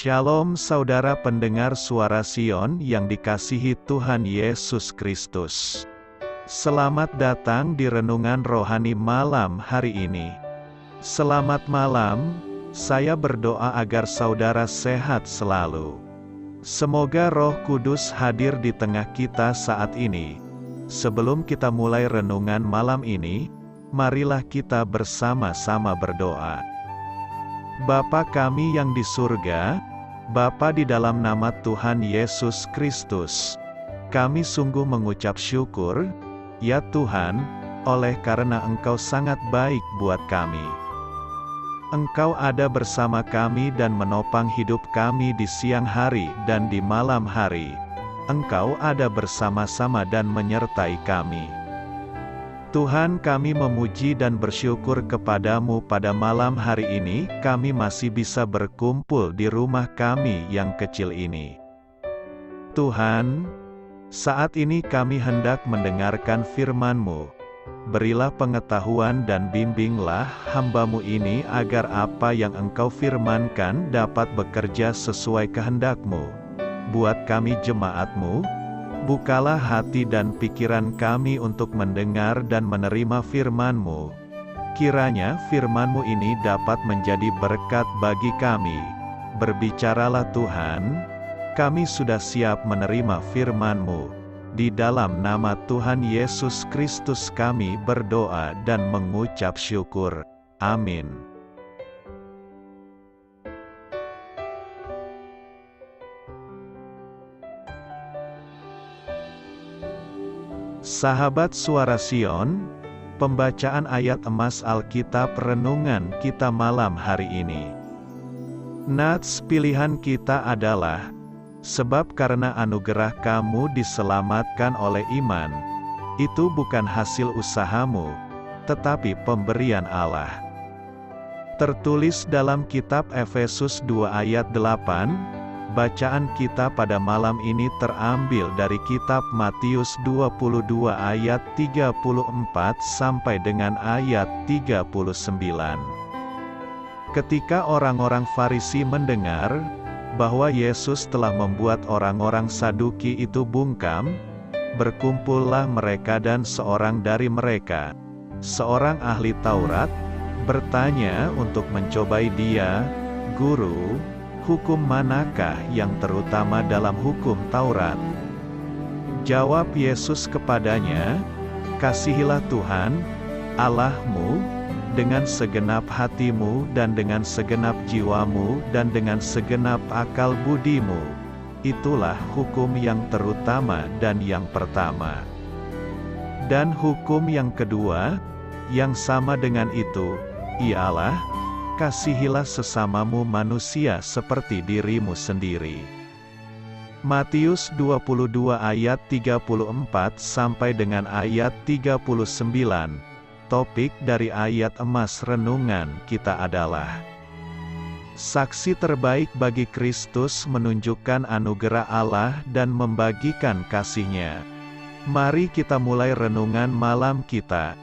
Shalom saudara pendengar suara Sion yang dikasihi Tuhan Yesus Kristus. Selamat datang di renungan rohani malam hari ini. Selamat malam, saya berdoa agar saudara sehat selalu. Semoga Roh Kudus hadir di tengah kita saat ini. Sebelum kita mulai renungan malam ini, marilah kita bersama-sama berdoa. Bapa kami yang di surga, Bapa di dalam nama Tuhan Yesus Kristus, kami sungguh mengucap syukur, ya Tuhan, oleh karena Engkau sangat baik buat kami. Engkau ada bersama kami dan menopang hidup kami di siang hari dan di malam hari. Engkau ada bersama-sama dan menyertai kami. Tuhan, kami memuji dan bersyukur kepadamu pada malam hari ini, kami masih bisa berkumpul di rumah kami yang kecil ini. Tuhan, saat ini kami hendak mendengarkan firman-Mu. Berilah pengetahuan dan bimbinglah hamba-Mu ini agar apa yang Engkau firmankan dapat bekerja sesuai kehendak-Mu. Buat kami jemaat-Mu, bukalah hati dan pikiran kami untuk mendengar dan menerima firman-Mu. Kiranya firman-Mu ini dapat menjadi berkat bagi kami. Berbicaralah Tuhan, kami sudah siap menerima firman-Mu. Di dalam nama Tuhan Yesus Kristus kami berdoa dan mengucap syukur. Amin. Sahabat Suara Sion, pembacaan ayat emas Alkitab renungan kita malam hari ini. Nats pilihan kita adalah, sebab karena anugerah kamu diselamatkan oleh iman, itu bukan hasil usahamu, tetapi pemberian Allah. Tertulis dalam kitab Efesus 2 ayat 8, bacaan kita pada malam ini terambil dari kitab Matius 22 ayat 34 sampai dengan ayat 39. Ketika orang-orang Farisi mendengar bahwa Yesus telah membuat orang-orang Saduki itu bungkam, berkumpullah mereka dan seorang dari mereka, seorang ahli Taurat, bertanya untuk mencobai dia, "Guru, hukum manakah yang terutama dalam hukum Taurat?" Jawab Yesus kepadanya, "Kasihilah Tuhan, Allahmu, dengan segenap hatimu dan dengan segenap jiwamu dan dengan segenap akal budimu. Itulah hukum yang terutama dan yang pertama. Dan hukum yang kedua, yang sama dengan itu, ialah, kasihilah sesamamu manusia seperti dirimu sendiri." Matius 22 ayat 34 sampai dengan ayat 39. Topik dari ayat emas renungan kita adalah saksi terbaik bagi Kristus menunjukkan anugerah Allah dan membagikan kasih-Nya. Mari kita mulai renungan malam kita.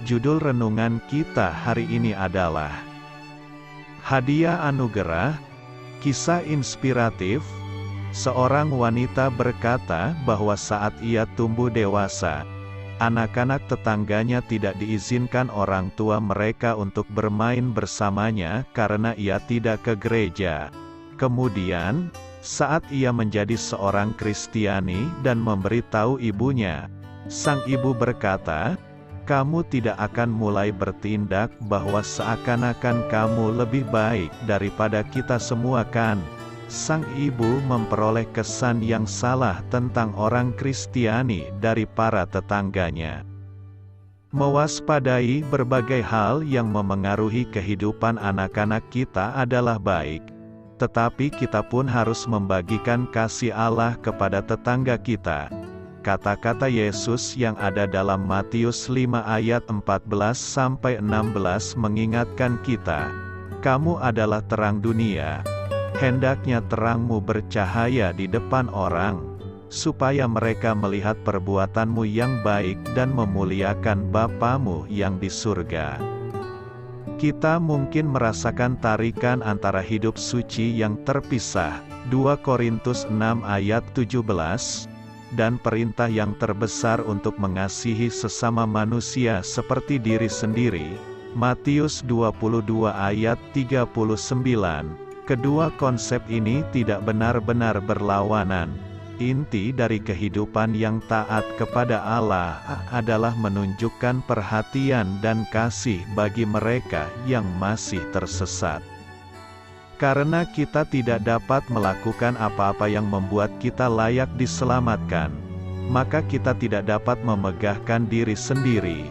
Judul renungan kita hari ini adalah Hadiah Anugerah. Kisah inspiratif. Seorang wanita berkata bahwa saat ia tumbuh dewasa, anak-anak tetangganya tidak diizinkan orang tua mereka untuk bermain bersamanya karena ia tidak ke gereja. Kemudian, saat ia menjadi seorang Kristiani dan memberitahu ibunya, sang ibu berkata, "Kamu tidak akan mulai bertindak bahwa seakan-akan kamu lebih baik daripada kita semua, kan?" Sang ibu memperoleh kesan yang salah tentang orang Kristiani dari para tetangganya. Mewaspadai berbagai hal yang memengaruhi kehidupan anak-anak kita adalah baik, tetapi kita pun harus membagikan kasih Allah kepada tetangga kita. Kata-kata Yesus yang ada dalam Matius 5 ayat 14-16 mengingatkan kita, "Kamu adalah terang dunia. Hendaknya terangmu bercahaya di depan orang, supaya mereka melihat perbuatanmu yang baik dan memuliakan Bapamu yang di surga." Kita mungkin merasakan tarikan antara hidup suci yang terpisah, 2 Korintus 6 ayat 17, dan perintah yang terbesar untuk mengasihi sesama manusia seperti diri sendiri, Matius 22 ayat 39. Kedua konsep ini tidak benar-benar berlawanan. Inti dari kehidupan yang taat kepada Allah adalah menunjukkan perhatian dan kasih bagi mereka yang masih tersesat. Karena kita tidak dapat melakukan apa-apa yang membuat kita layak diselamatkan, maka kita tidak dapat memegahkan diri sendiri.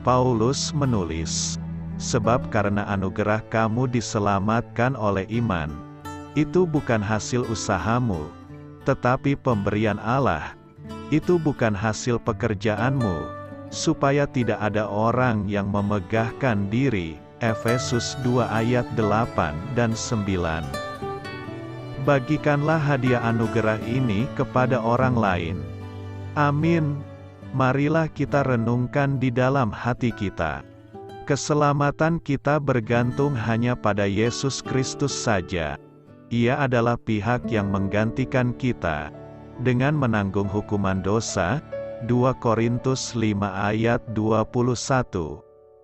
Paulus menulis, "Sebab karena anugerah kamu diselamatkan oleh iman. Itu bukan hasil usahamu, tetapi pemberian Allah. Itu bukan hasil pekerjaanmu, supaya tidak ada orang yang memegahkan diri." Efesus 2 ayat 8 dan 9. Bagikanlah hadiah anugerah ini kepada orang lain. Amin. Marilah kita renungkan di dalam hati kita. Keselamatan kita bergantung hanya pada Yesus Kristus saja. Ia adalah pihak yang menggantikan kita dengan menanggung hukuman dosa. 2 Korintus 5 ayat 21.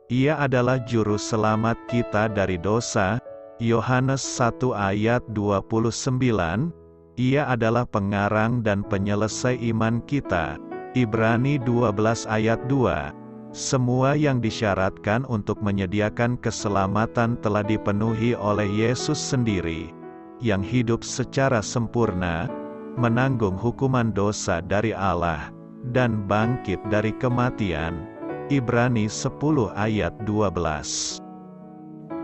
Ia adalah juru selamat kita dari dosa. Yohanes 1 ayat 29. Ia adalah pengarang dan penyelesai iman kita. Ibrani 12 ayat 2. Semua yang disyaratkan untuk menyediakan keselamatan telah dipenuhi oleh Yesus sendiri, yang hidup secara sempurna, menanggung hukuman dosa dari Allah, dan bangkit dari kematian. Ibrani 10 ayat 12.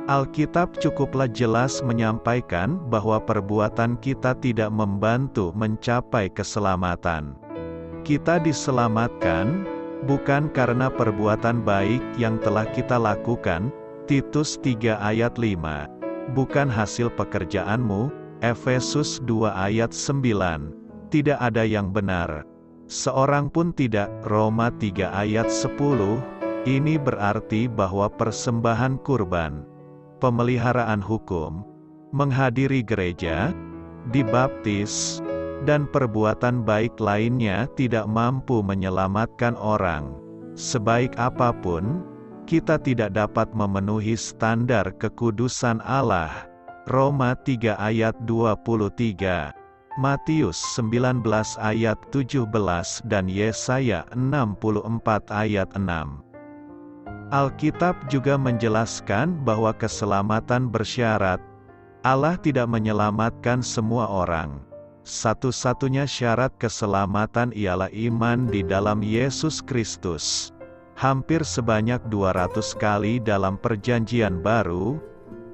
Alkitab cukuplah jelas menyampaikan bahwa perbuatan kita tidak membantu mencapai keselamatan. Kita diselamatkan bukan karena perbuatan baik yang telah kita lakukan, Titus 3 ayat 5, bukan hasil pekerjaanmu, Efesus 2 ayat 9, tidak ada yang benar, seorang pun tidak, Roma 3 ayat 10, ini berarti bahwa persembahan kurban, pemeliharaan hukum, menghadiri gereja, dibaptis, dan perbuatan baik lainnya tidak mampu menyelamatkan orang. Sebaik apapun, kita tidak dapat memenuhi standar kekudusan Allah. Roma 3 ayat 23. Matius 19 ayat 17 dan Yesaya 64 ayat 6. Alkitab juga menjelaskan bahwa keselamatan bersyarat. Allah tidak menyelamatkan semua orang. Satu-satunya syarat keselamatan ialah iman di dalam Yesus Kristus. Hampir sebanyak 200 kali dalam Perjanjian Baru,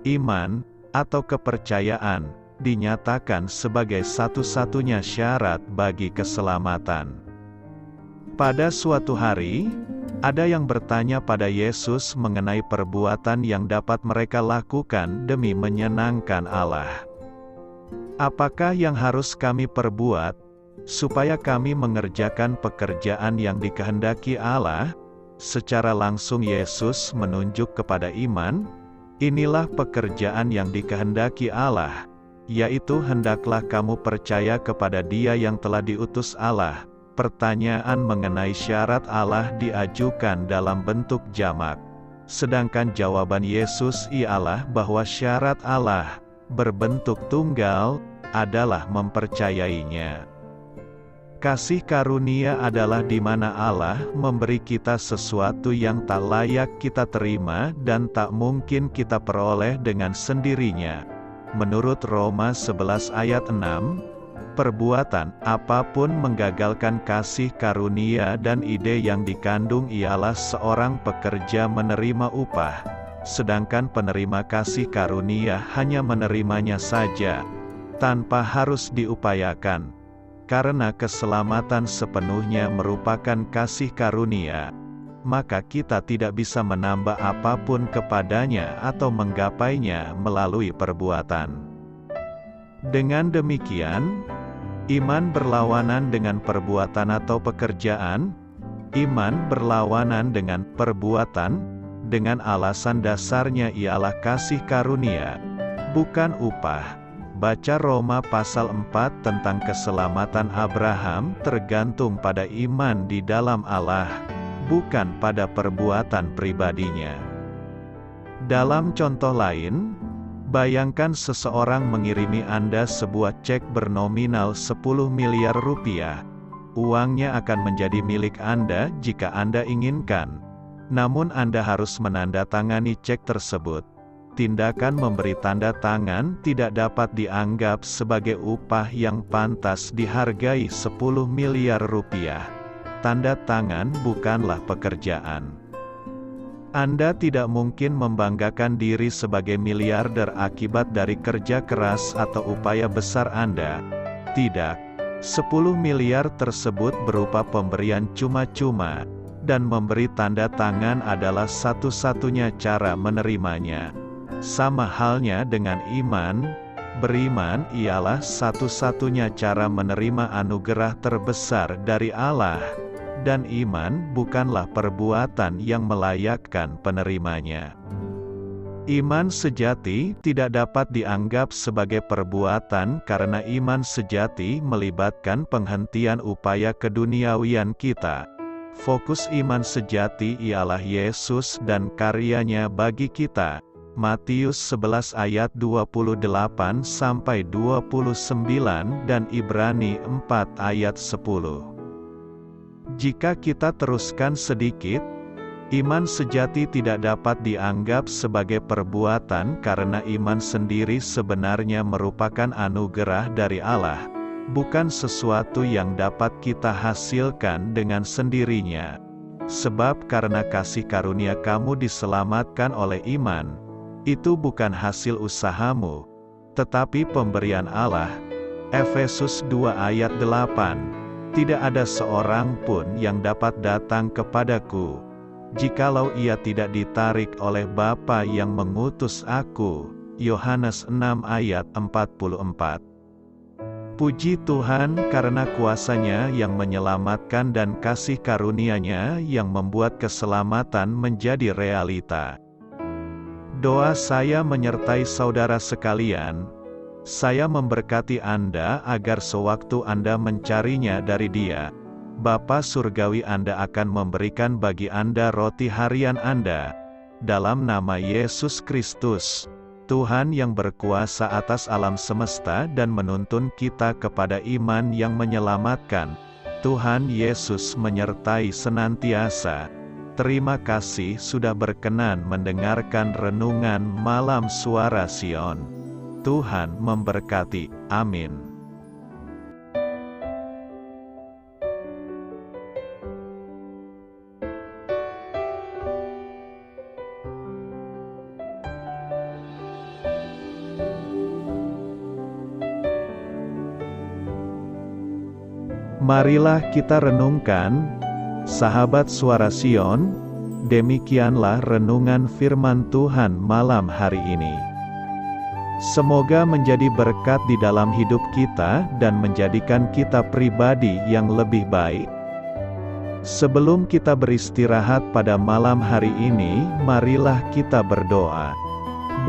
iman atau kepercayaan dinyatakan sebagai satu-satunya syarat bagi keselamatan. Pada suatu hari, ada yang bertanya pada Yesus mengenai perbuatan yang dapat mereka lakukan demi menyenangkan Allah. Apakah yang harus kami perbuat, supaya kami mengerjakan pekerjaan yang dikehendaki Allah? Secara langsung Yesus menunjuk kepada iman. Inilah pekerjaan yang dikehendaki Allah, yaitu hendaklah kamu percaya kepada Dia yang telah diutus Allah. Pertanyaan mengenai syarat Allah diajukan dalam bentuk jamak. Sedangkan jawaban Yesus ialah bahwa syarat Allah berbentuk tunggal adalah mempercayainya. Kasih karunia adalah di mana Allah memberi kita sesuatu yang tak layak kita terima dan tak mungkin kita peroleh dengan sendirinya. Menurut Roma 11 ayat 6, perbuatan apapun menggagalkan kasih karunia dan ide yang dikandung ialah seorang pekerja menerima upah, sedangkan penerima kasih karunia hanya menerimanya saja, tanpa harus diupayakan. Karena keselamatan sepenuhnya merupakan kasih karunia, maka kita tidak bisa menambah apapun kepadanya atau menggapainya melalui perbuatan. Dengan demikian, iman berlawanan dengan perbuatan atau pekerjaan, iman berlawanan dengan perbuatan, dengan alasan dasarnya ialah kasih karunia, bukan upah. Baca Roma pasal 4 tentang keselamatan Abraham tergantung pada iman di dalam Allah, bukan pada perbuatan pribadinya. Dalam contoh lain, bayangkan seseorang mengirimi Anda sebuah cek bernominal 10 miliar rupiah. Uangnya akan menjadi milik Anda jika Anda inginkan. Namun Anda harus menandatangani cek tersebut. Tindakan memberi tanda tangan tidak dapat dianggap sebagai upah yang pantas dihargai 10 miliar rupiah. Tanda tangan bukanlah pekerjaan. Anda tidak mungkin membanggakan diri sebagai miliarder akibat dari kerja keras atau upaya besar Anda. Tidak. 10 miliar tersebut berupa pemberian cuma-cuma, dan memberi tanda tangan adalah satu-satunya cara menerimanya. Sama halnya dengan iman, beriman ialah satu-satunya cara menerima anugerah terbesar dari Allah, dan iman bukanlah perbuatan yang melayakkan penerimanya. Iman sejati tidak dapat dianggap sebagai perbuatan karena iman sejati melibatkan penghentian upaya keduniawian kita. Fokus iman sejati ialah Yesus dan karyanya bagi kita. Matius 11 ayat 28-29 dan Ibrani 4 ayat 10. Jika kita teruskan sedikit, iman sejati tidak dapat dianggap sebagai perbuatan karena iman sendiri sebenarnya merupakan anugerah dari Allah, bukan sesuatu yang dapat kita hasilkan dengan sendirinya. Sebab karena kasih karunia kamu diselamatkan oleh iman, itu bukan hasil usahamu, tetapi pemberian Allah. Efesus 2 ayat 8. Tidak ada seorang pun yang dapat datang kepadaku, jikalau ia tidak ditarik oleh Bapa yang mengutus aku. Yohanes 6 ayat 44. Puji Tuhan karena kuasa-Nya yang menyelamatkan dan kasih karunia-Nya yang membuat keselamatan menjadi realita. Doa saya menyertai saudara sekalian. Saya memberkati Anda agar sewaktu Anda mencarinya dari Dia, Bapa Surgawi Anda akan memberikan bagi Anda roti harian Anda. Dalam nama Yesus Kristus, Tuhan yang berkuasa atas alam semesta dan menuntun kita kepada iman yang menyelamatkan, Tuhan Yesus menyertai senantiasa. Terima kasih sudah berkenan mendengarkan renungan malam Suara Sion. Tuhan memberkati. Amin. Marilah kita renungkan, sahabat Suara Sion, demikianlah renungan firman Tuhan malam hari ini. Semoga menjadi berkat di dalam hidup kita dan menjadikan kita pribadi yang lebih baik. Sebelum kita beristirahat pada malam hari ini, marilah kita berdoa.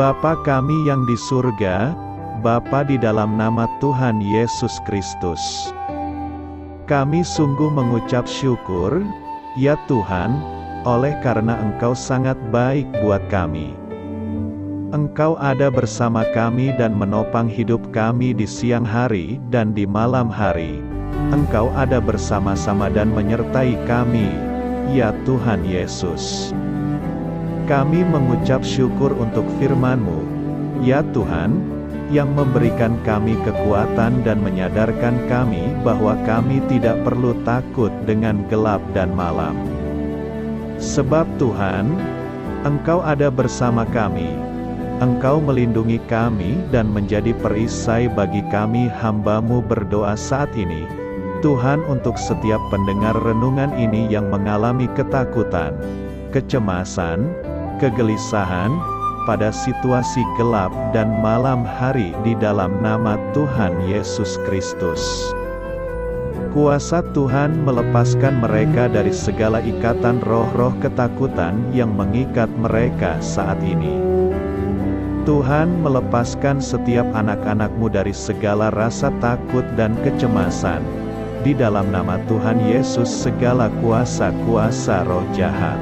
Bapa kami yang di surga, Bapa di dalam nama Tuhan Yesus Kristus, kami sungguh mengucap syukur, ya Tuhan, oleh karena Engkau sangat baik buat kami. Engkau ada bersama kami dan menopang hidup kami di siang hari dan di malam hari. Engkau ada bersama-sama dan menyertai kami, ya Tuhan Yesus. Kami mengucap syukur untuk firman-Mu, ya Tuhan, yang memberikan kami kekuatan dan menyadarkan kami bahwa kami tidak perlu takut dengan gelap dan malam. Sebab Tuhan, Engkau ada bersama kami. Engkau melindungi kami dan menjadi perisai bagi kami. Hamba-Mu berdoa saat ini, Tuhan, untuk setiap pendengar renungan ini yang mengalami ketakutan, kecemasan, kegelisahan, pada situasi gelap dan malam hari di dalam nama Tuhan Yesus Kristus. Kuasa Tuhan melepaskan mereka dari segala ikatan roh-roh ketakutan yang mengikat mereka saat ini. Tuhan melepaskan setiap anak-anak-Mu dari segala rasa takut dan kecemasan. Di dalam nama Tuhan Yesus segala kuasa-kuasa roh jahat,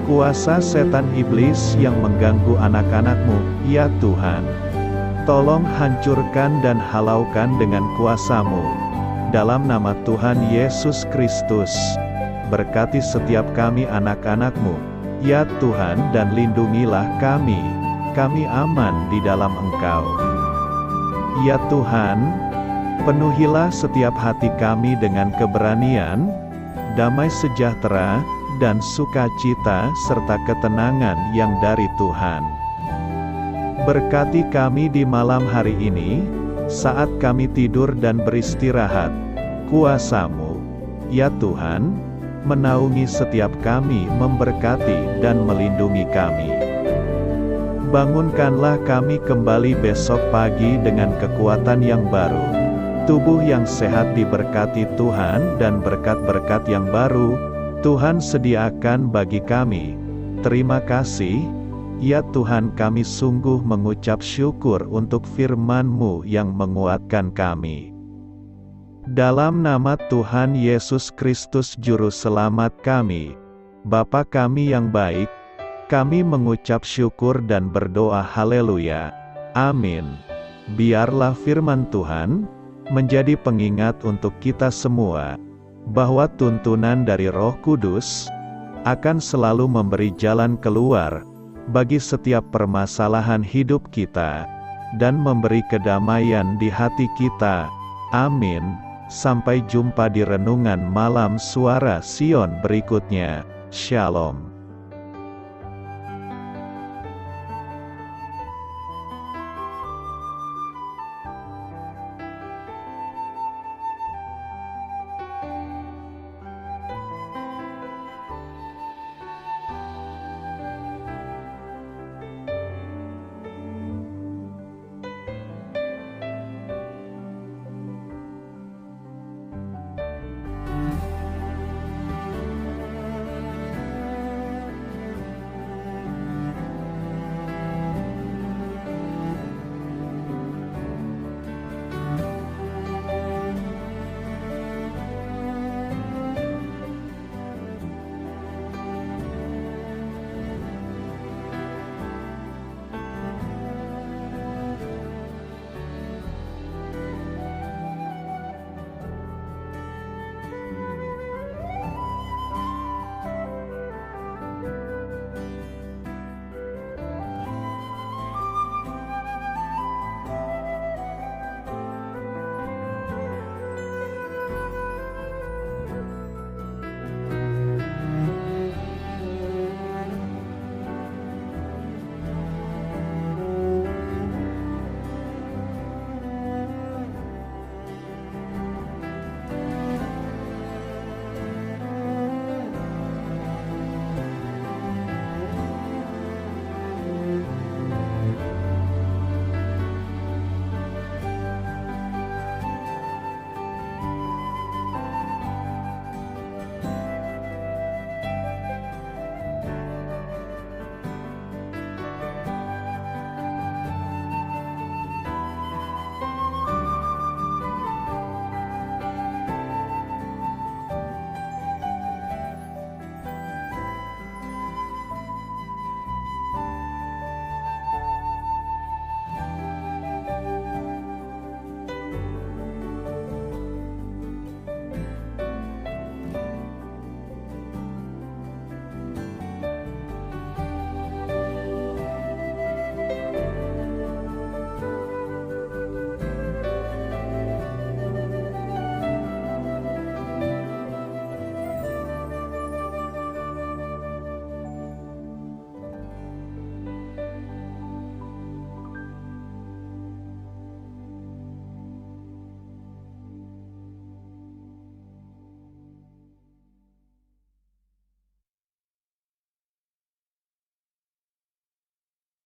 kuasa setan iblis yang mengganggu anak-anak-Mu, ya Tuhan, tolong hancurkan dan halaukan dengan kuasa-Mu. Dalam nama Tuhan Yesus Kristus, berkati setiap kami anak-anak-Mu, ya Tuhan, dan lindungilah kami aman di dalam Engkau. Ya Tuhan, penuhilah setiap hati kami dengan keberanian, damai sejahtera, dan sukacita serta ketenangan yang dari Tuhan. Berkati kami di malam hari ini, saat kami tidur dan beristirahat. Kuasa-Mu, ya Tuhan, menaungi setiap kami, memberkati dan melindungi kami. Bangunkanlah kami kembali besok pagi dengan kekuatan yang baru, tubuh yang sehat diberkati Tuhan, dan berkat-berkat yang baru Tuhan sediakan bagi kami. Terima kasih, ya Tuhan, kami sungguh mengucap syukur untuk firman-Mu yang menguatkan kami. Dalam nama Tuhan Yesus Kristus Juru Selamat kami, Bapa kami yang baik, kami mengucap syukur dan berdoa haleluya. Amin. Biarlah firman Tuhan menjadi pengingat untuk kita semua, bahwa tuntunan dari Roh Kudus akan selalu memberi jalan keluar bagi setiap permasalahan hidup kita, dan memberi kedamaian di hati kita. Amin. Sampai jumpa di renungan malam Suara Sion berikutnya. Shalom.